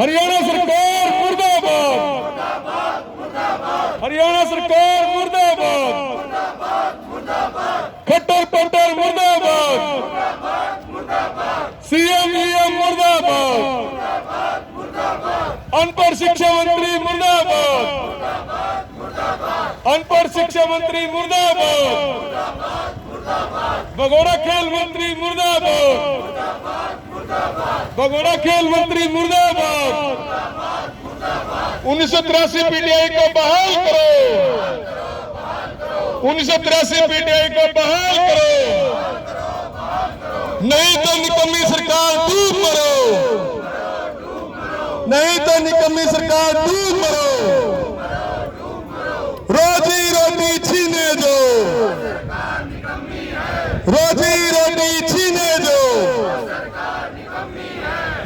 हरियाणा सरकार मुर्दाबाद, हरियाणा सरकार मुर्दाबाद, खट्टर पट्टर मुर्दाबाद, सीएम मुर्दाबाद, अनपढ़ शिक्षा मंत्री मुर्दाबाद, अनपढ़ शिक्षा मंत्री मुर्दाबाद, भगोड़ा खेल मंत्री मुर्दाबाद, भगोड़ा खेल मंत्री मुर्दाबाद। 1983 पीटीआई को बहाल करो, 1983 पीटीआई को बहाल करो, नहीं तो निकम्मी सरकार डूब मरो, नहीं तो निकम्मी सरकार डूब मरो। रोजी रोटी छीने दो, रोजी रोटी छीने दो,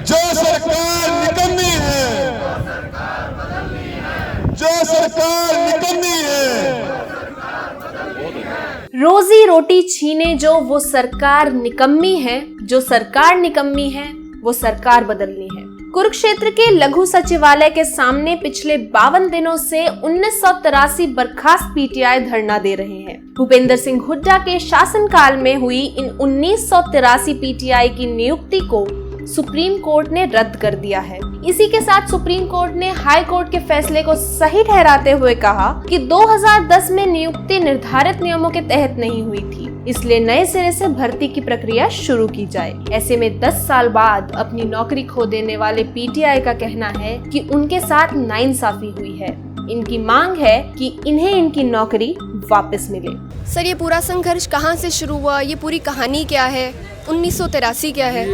जो सरकार निकम्मी है, जो सरकार निकम्मी है। रोजी रोटी छीने जो वो सरकार निकम्मी है, जो सरकार निकम्मी है वो सरकार बदलनी है। कुरुक्षेत्र के लघु सचिवालय के सामने पिछले 52 दिनों से 1983 बर्खास्त पीटीआई धरना दे रहे हैं। भूपेंद्र सिंह हुड्डा के शासनकाल में हुई इन 1983 पीटीआई की नियुक्ति को सुप्रीम कोर्ट ने रद्द कर दिया है। इसी के साथ सुप्रीम कोर्ट ने हाई कोर्ट के फैसले को सही ठहराते हुए कहा कि 2010 में नियुक्ति निर्धारित नियमों के तहत नहीं हुई थी, इसलिए नए सिरे से भर्ती की प्रक्रिया शुरू की जाए। ऐसे में 10 साल बाद अपनी नौकरी खो देने वाले पीटीआई का कहना है कि उनके साथ नाइंसाफी हुई है। इनकी मांग है कि इन्हें इनकी नौकरी वापस मिले। सर, ये पूरा संघर्ष कहाँ से शुरू हुआ? ये पूरी कहानी क्या है? 1983 क्या है?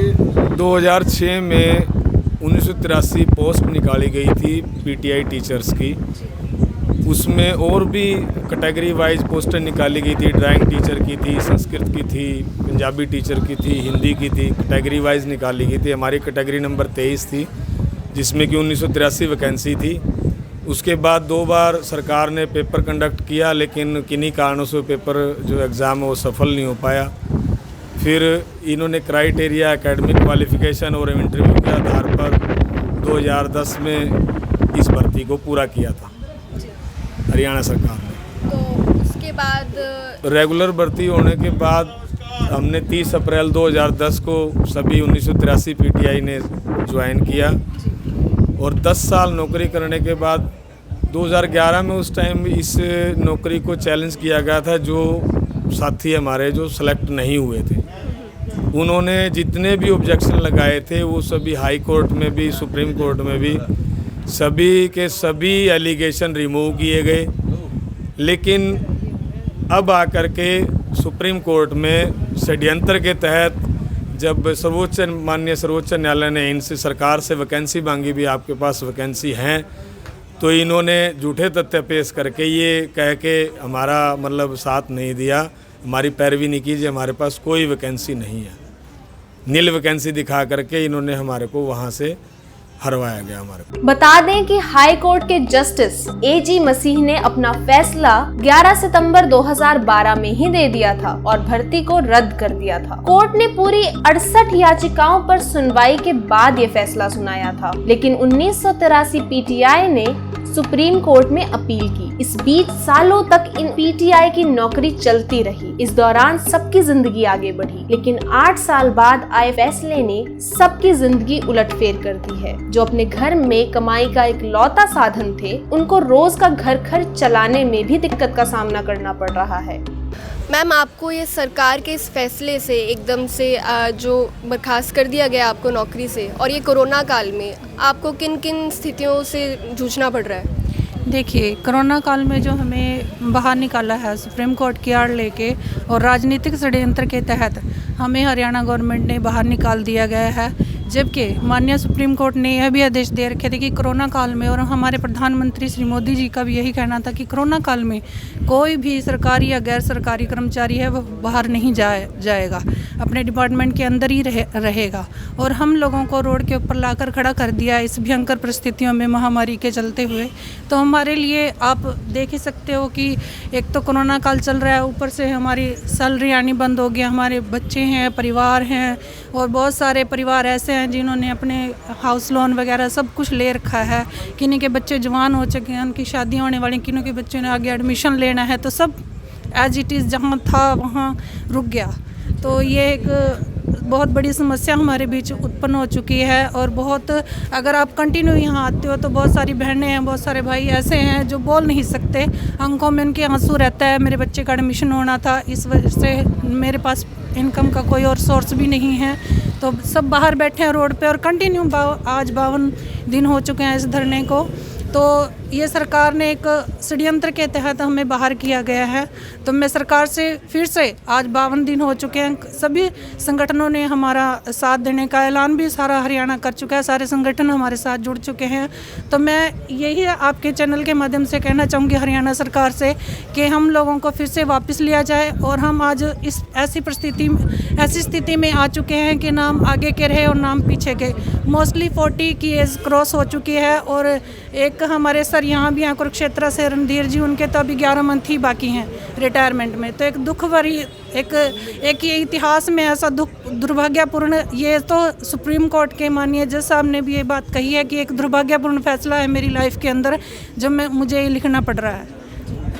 2006 में 1983 पोस्ट निकाली गई थी पीटीआई टीचर्स की। उसमें और भी कैटेगरी वाइज पोस्टर निकाली गई थी। ड्राइंग टीचर की थी, संस्कृत की थी, पंजाबी टीचर की थी, हिंदी की थी। कैटेगरी वाइज निकाली गई थी। हमारी कैटेगरी नंबर 23 थी, जिसमें कि 1983 वैकेंसी थी। उसके बाद 2 बार सरकार ने पेपर कंडक्ट किया, लेकिन किन्हीं कारणों से पेपर जो एग्ज़ाम है वो सफल नहीं हो पाया। फिर इन्होंने क्राइटेरिया, एकेडमिक क्वालिफिकेशन और इंटरव्यू के आधार पर 2010 में इस भर्ती को पूरा किया था हरियाणा सरकार ने। तो उसके बाद रेगुलर भर्ती होने के बाद हमने 30 अप्रैल 2010 को सभी 1983 पीटीआई ने ज्वाइन किया और 10 साल नौकरी करने के बाद 2011 में उस टाइम इस नौकरी को चैलेंज किया गया था। जो साथी हमारे जो सेलेक्ट नहीं हुए थे, उन्होंने जितने भी ऑब्जेक्शन लगाए थे वो सभी हाई कोर्ट में भी, सुप्रीम कोर्ट में भी, सभी के सभी एलिगेशन रिमूव किए गए। लेकिन अब आकर के सुप्रीम कोर्ट में षड्यंत्र के तहत जब माननीय सर्वोच्च न्यायालय ने इनसे, सरकार से वैकेंसी मांगी भी, आपके पास वैकेंसी हैं, तो इन्होंने झूठे तथ्य पेश करके ये कह के हमारा मतलब साथ नहीं दिया, हमारी पैरवी नहीं कीजिए, हमारे पास कोई वैकेंसी नहीं है। नील वैकेंसी दिखा करके इन्होंने हमारे को वहाँ से हरवाया गया हमारे को। बता दें कि हाई कोर्ट के जस्टिस एजी मसीह ने अपना फैसला 11 सितंबर 2012 में ही दे दिया था और भर्ती को रद्द कर दिया था। कोर्ट ने पूरी 68 याचिकाओं पर सुनवाई के बाद ये फैसला सुनाया था, लेकिन 1983 पीटीआई ने सुप्रीम कोर्ट में अपील की। इस बीच सालों तक इन पीटीआई की नौकरी चलती रही। इस दौरान सबकी जिंदगी आगे बढ़ी, लेकिन 8 साल बाद आए फैसले ने सबकी जिंदगी उलटफेर कर दी है। जो अपने घर में कमाई का एक लौता साधन थे, उनको रोज का घर खर्च चलाने में भी दिक्कत का सामना करना पड़ रहा है। मैम, आपको ये सरकार के इस फैसले से एकदम से जो बर्खास्त कर दिया गया आपको नौकरी से, और ये कोरोना काल में आपको किन किन स्थितियों से जूझना पड़ रहा है? देखिए, कोरोना काल में जो हमें बाहर निकाला है सुप्रीम कोर्ट की आड़ लेके और राजनीतिक षड्यंत्र के तहत हमें हरियाणा गवर्नमेंट ने बाहर निकाल दिया गया है। जबकि माननीय सुप्रीम कोर्ट ने यह भी आदेश दे रखे थे कि कोरोना काल में, और हमारे प्रधानमंत्री श्री मोदी जी का भी यही कहना था कि कोरोना काल में कोई भी सरकारी या गैर सरकारी कर्मचारी है वो बाहर नहीं जाएगा, अपने डिपार्टमेंट के अंदर ही रहेगा। और हम लोगों को रोड के ऊपर लाकर खड़ा कर दिया इस भयंकर परिस्थितियों में महामारी के चलते हुए। तो हमारे लिए आप देख ही सकते हो कि एक तो कोरोना काल चल रहा है, ऊपर से हमारी सैलरी आनी बंद हो गया, हमारे बच्चे हैं, परिवार हैं, और बहुत सारे परिवार ऐसे हैं जिन्होंने अपने हाउस लोन वगैरह सब कुछ ले रखा है। किन्हीं के बच्चे जवान हो चुके हैं, उनकी शादियाँ होने वाली, किन्हीं के बच्चों ने आगे एडमिशन लेना है, तो सब एज इट इज़ जहाँ था वहाँ रुक गया। तो ये एक बहुत बड़ी समस्या हमारे बीच उत्पन्न हो चुकी है। और बहुत, अगर आप कंटिन्यू यहाँ आते हो तो बहुत सारी बहनें हैं, बहुत सारे भाई ऐसे हैं जो बोल नहीं सकते, आंखों में उनके आंसू रहता है, मेरे बच्चे का एडमिशन होना था, इस वजह से मेरे पास इनकम का कोई और सोर्स भी नहीं है। तो सब बाहर बैठे हैं रोड पे, और कंटिन्यू आज 52 दिन हो चुके हैं इस धरने को। तो ये सरकार ने एक षड्यंत्र के तहत हमें बाहर किया गया है। तो मैं सरकार से फिर से, आज 52 दिन हो चुके हैं, सभी संगठनों ने हमारा साथ देने का ऐलान भी सारा हरियाणा कर चुका है, सारे संगठन हमारे साथ जुड़ चुके हैं। तो मैं यही आपके चैनल के माध्यम से कहना चाहूँगी हरियाणा सरकार से कि हम लोगों को फिर से वापस लिया जाए। और हम आज इस ऐसी स्थिति में आ चुके हैं कि नाम आगे के रहे और नाम पीछे के। मोस्टली 40 की एज क्रॉस हो चुकी है। और एक हमारे सर यहाँ भी हैं कुरुक्षेत्र से, रणधीर जी, उनके तो अभी 11 मंथ ही बाकी हैं रिटायरमेंट में। तो एक दुख भरी एक ये इतिहास में ऐसा दुर्भाग्यपूर्ण, ये तो सुप्रीम कोर्ट के माननीय जज साहब ने भी ये बात कही है कि एक दुर्भाग्यपूर्ण फैसला है मेरी लाइफ के अंदर, जब मुझे ये लिखना पड़ रहा है।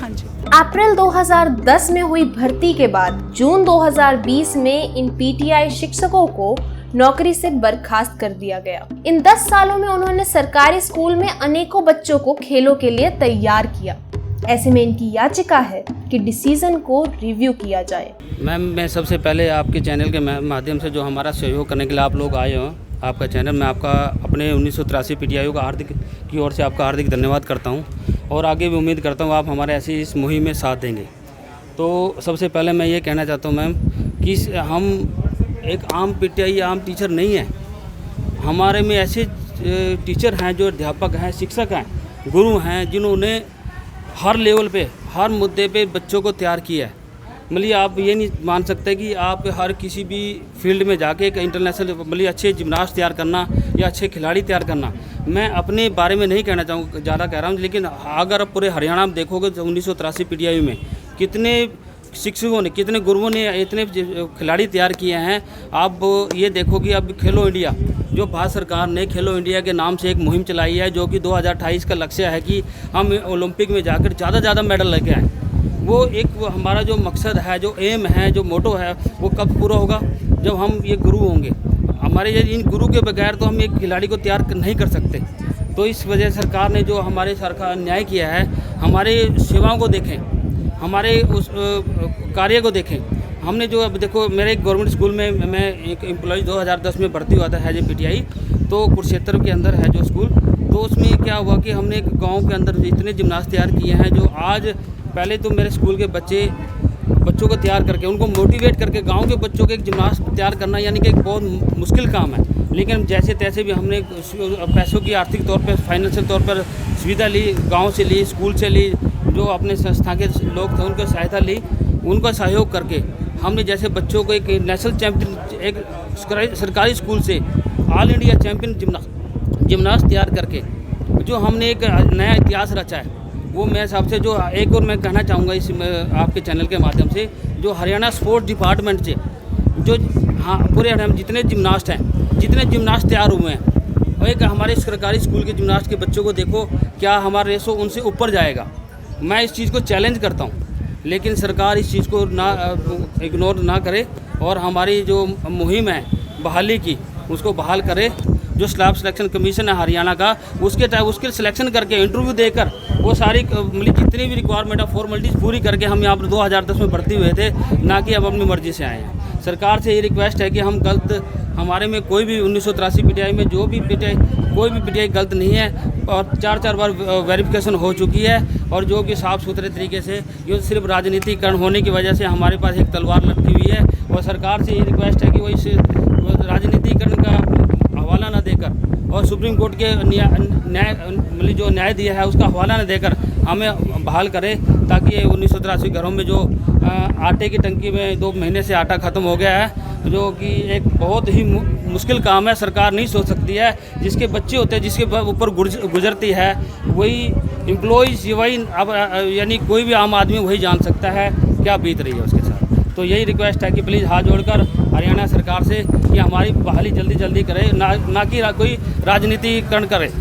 हाँ जी। अप्रैल 2010 में हुई भर्ती के बाद जून 2020 में इन पीटीआई शिक्षकों को नौकरी से बर्खास्त कर दिया गया। इन 10 सालों में उन्होंने सरकारी स्कूल में अनेकों बच्चों को खेलों के लिए तैयार किया। ऐसे में इनकी याचिका है कि डिसीजन को रिव्यू किया जाए। मैम, मैं सबसे पहले आपके चैनल के माध्यम से जो हमारा सहयोग करने के लिए आप लोग आए हो, आपका चैनल, मैं आपका अपने 1983 पीटीआई का की ओर से आपका हार्दिक धन्यवाद करता हूं। और आगे भी उम्मीद करता हूं आप हमारे ऐसी इस मुहिम में साथ देंगे। तो सबसे पहले मैं ये कहना चाहता हूं मैम कि हम एक आम पीटीआई आम टीचर नहीं है। हमारे में ऐसे टीचर हैं जो अध्यापक हैं, शिक्षक हैं, गुरु हैं, जिन्होंने हर लेवल पे, हर मुद्दे पे बच्चों को तैयार किया है। मतलब आप ये नहीं मान सकते कि आप हर किसी भी फील्ड में जाके एक इंटरनेशनल मतलब अच्छे जिम्नास्ट तैयार करना या अच्छे खिलाड़ी तैयार करना, मैं अपने बारे में नहीं कहना चाहूँगा, ज़्यादा कह रहा हूँ, लेकिन अगर आप पूरे हरियाणा में देखोगे तो 1983 पीटीआई में कितने शिक्षकों ने, कितने गुरुओं ने इतने खिलाड़ी तैयार किए हैं। आप ये देखो कि अब खेलो इंडिया, जो भारत सरकार ने खेलो इंडिया के नाम से एक मुहिम चलाई है, जो कि 2028 का लक्ष्य है कि हम ओलंपिक में जाकर ज़्यादा मेडल लेके आएँ। वो एक हमारा जो मकसद है, जो एम है, जो मोटो है, वो कब पूरा होगा? जब हम ये गुरु होंगे। हमारे इन गुरु के बगैर तो हम एक खिलाड़ी को तैयार नहीं कर सकते। तो इस वजह सरकार ने जो हमारे सरकार न्याय किया है, हमारे सेवाओं को देखें, हमारे उस कार्य को देखें। हमने जो अब देखो, मेरे एक गवर्नमेंट स्कूल में मैं एक एम्प्लॉय 2010 में भर्ती हुआ था एज ए पीटीआई, तो कुरुक्षेत्र के अंदर है जो स्कूल। तो उसमें क्या हुआ कि हमने एक गाँव के अंदर इतने जिम्नास्ट तैयार किए हैं, जो आज पहले तो मेरे स्कूल के बच्चों को तैयार करके, उनको मोटिवेट करके गांव के बच्चों को एक जिम्नास्ट तैयार करना यानी कि एक बहुत मुश्किल काम है। लेकिन जैसे तैसे भी हमने पैसों की आर्थिक तौर पर, फाइनेंशियल तौर पर सुविधा ली, गांव से ली, स्कूल से ली, जो अपने संस्था के लोग थे उनको सहायता ली, उनका सहयोग करके हमने जैसे बच्चों को एक नेशनल चैम्पियन, एक सरकारी स्कूल से ऑल इंडिया चैम्पियन जिम्नास्ट तैयार करके जो हमने एक नया इतिहास रचा है। वो मेरे हिसाब से जो एक और मैं कहना चाहूँगा इस आपके चैनल के माध्यम से, जो हरियाणा स्पोर्ट्स डिपार्टमेंट से जो पूरे हरियाणा में जितने जिम्नास्ट हैं, जितने जिम्नास्ट तैयार हुए हैं, और एक हमारे सरकारी स्कूल के जिम्नास्ट के बच्चों को देखो, क्या हमारा रेशो उनसे ऊपर जाएगा। मैं इस चीज़ को चैलेंज करता हूँ, लेकिन सरकार इस चीज़ को ना इग्नोर ना करे और हमारी जो मुहिम है बहाली की, उसको बहाल करे। जो स्टाफ सिलेक्शन कमीशन है हरियाणा का, उसके सिलेक्शन करके इंटरव्यू देकर वो सारी मतलब जितनी भी रिक्वायरमेंट है, फॉर्मेलिटीज़ पूरी करके हम यहाँ पर 2010 में भर्ती हुए थे, ना कि अब अपनी मर्जी से आए हैं। सरकार से ये रिक्वेस्ट है कि हम गलत, हमारे में कोई भी 1983 पीटीआई में जो भी कोई भी पीटीआई गलत नहीं है, और 4 बार वेरिफिकेशन हो चुकी है, और जो कि साफ़ सुथरे तरीके से, ये सिर्फ राजनीतिकरण होने की वजह से हमारे पास एक तलवार लटकी हुई है। और सरकार से ये रिक्वेस्ट है कि वो इस राजनीतिकरण का हवाला ना देकर और सुप्रीम कोर्ट के न्याय मतलब जो न्याय दिया है उसका हवाला न देकर हमें बहाल करे, ताकि ये 1983 घरों में जो आटे की टंकी में 2 महीने से आटा ख़त्म हो गया है, जो कि एक बहुत ही मुश्किल काम है, सरकार नहीं सोच सकती है। जिसके बच्चे होते हैं, जिसके ऊपर गुजरती है, वही एम्प्लॉइज़, वही अब यानी कोई भी आम आदमी वही जान सकता है क्या बीत रही है उसके साथ। तो यही रिक्वेस्ट है कि प्लीज़ हाथ जोड़कर हरियाणा सरकार से कि हमारी बहाली जल्दी करे, ना कि कोई राजनीतिकरण करे।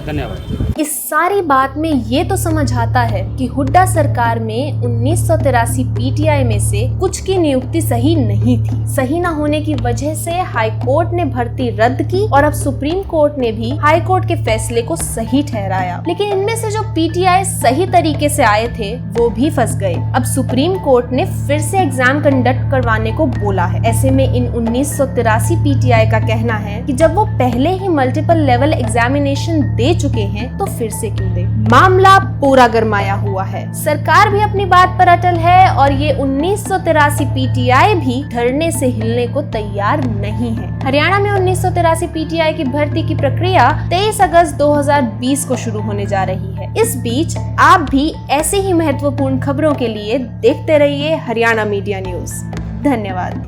धन्यवाद। इस सारी बात में ये तो समझ आता है कि हुड्डा सरकार में 1983 पीटीआई में से कुछ की नियुक्ति सही नहीं थी। सही न होने की वजह से हाई कोर्ट ने भर्ती रद्द की और अब सुप्रीम कोर्ट ने भी हाई कोर्ट के फैसले को सही ठहराया। लेकिन इनमें से जो पीटीआई सही तरीके से आए थे वो भी फंस गए। अब सुप्रीम कोर्ट ने फिर से एग्जाम कंडक्ट करवाने को बोला है। ऐसे में इन 1983 पीटीआई का कहना है कि जब वो पहले ही मल्टीपल लेवल एग्जामिनेशन दे चुके हैं तो फिर से क्यों दे। मामला पूरा गरमाया हुआ है। सरकार भी अपनी बात पर अटल है और ये 1983 पीटीआई भी धरने से हिलने को तैयार नहीं है। हरियाणा में 1983 पीटीआई की भर्ती की प्रक्रिया 23 अगस्त 2020 को शुरू होने जा रही है। इस बीच आप भी ऐसे ही महत्वपूर्ण खबरों के लिए देखते रहिए हरियाणा मीडिया न्यूज। धन्यवाद।